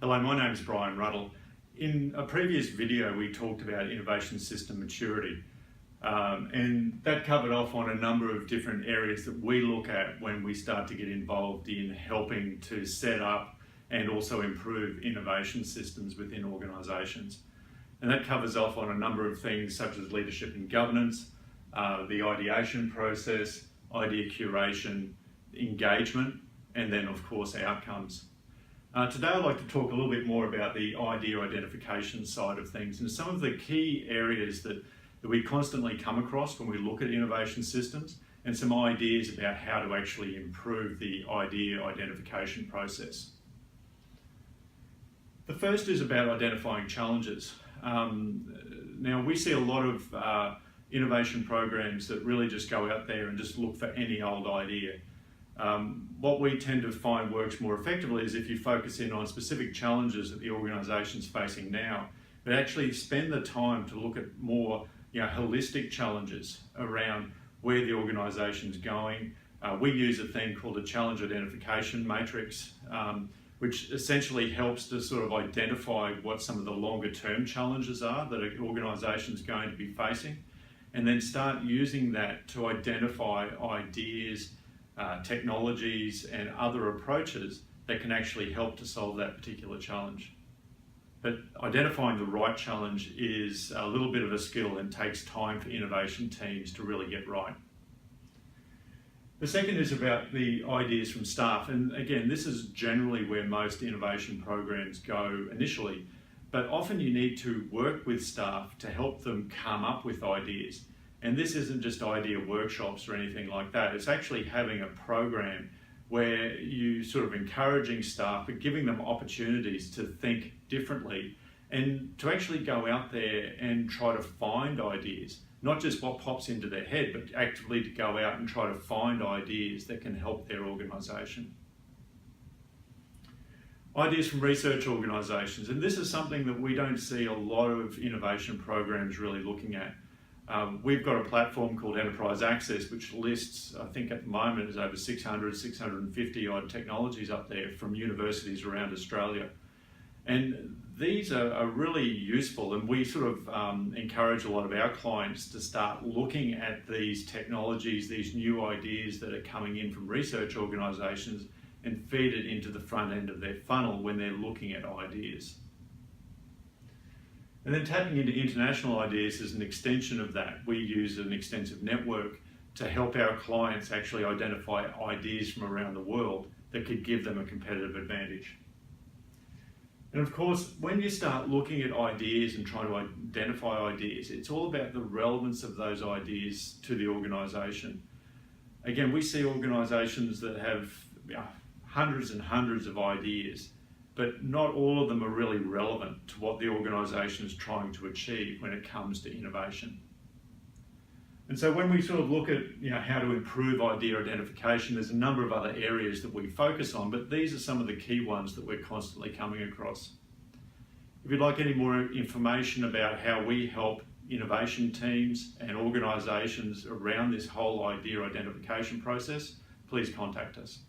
Hello, my name is Brian Ruddle. In a previous video we talked about innovation system maturity and that covered off on a number of different areas that we look at when we start to get involved in helping to set up and also improve innovation systems within organisations. And that covers off on a number of things such as leadership and governance, the ideation process, idea curation, engagement, and then of course outcomes. Today I'd like to talk a little bit more about the idea identification side of things and some of the key areas that we constantly come across when we look at innovation systems, and some ideas about how to actually improve the idea identification process. The first is about identifying challenges. Now we see a lot of innovation programs that really just go out there and just look for any old idea. What we tend to find works more effectively is if you focus in on specific challenges that the organisation's facing now, but actually spend the time to look at more holistic challenges around where the organisation's going. We use a thing called a challenge identification matrix, which essentially helps to sort of identify what some of the longer term challenges are that an organisation's going to be facing, and then start using that to identify ideas, technologies and other approaches that can actually help to solve that particular challenge. But identifying the right challenge is a little bit of a skill and takes time for innovation teams to really get right. The second is about the ideas from staff, and again this is generally where most innovation programs go initially, but often you need to work with staff to help them come up with ideas. And this isn't just idea workshops or anything like that. It's actually having a program where you sort of encouraging staff, but giving them opportunities to think differently and to actually go out there and try to find ideas, not just what pops into their head, but actively to go out and try to find ideas that can help their organisation. Ideas from research organisations, and this is something that we don't see a lot of innovation programs really looking at. We've got a platform called Enterprise Access, which lists, I think at the moment, is over 650 odd technologies up there from universities around Australia. And these are really useful, and we sort of encourage a lot of our clients to start looking at these technologies, these new ideas that are coming in from research organisations, and feed it into the front end of their funnel when they're looking at ideas. And then tapping into international ideas is an extension of that. We use an extensive network to help our clients actually identify ideas from around the world that could give them a competitive advantage. And of course, when you start looking at ideas and trying to identify ideas, it's all about the relevance of those ideas to the organisation. Again, we see organisations that have hundreds and hundreds of ideas, but not all of them are really relevant to what the organisation is trying to achieve when it comes to innovation. And so when we sort of look at how to improve idea identification, there's a number of other areas that we focus on, but these are some of the key ones that we're constantly coming across. If you'd like any more information about how we help innovation teams and organisations around this whole idea identification process, please contact us.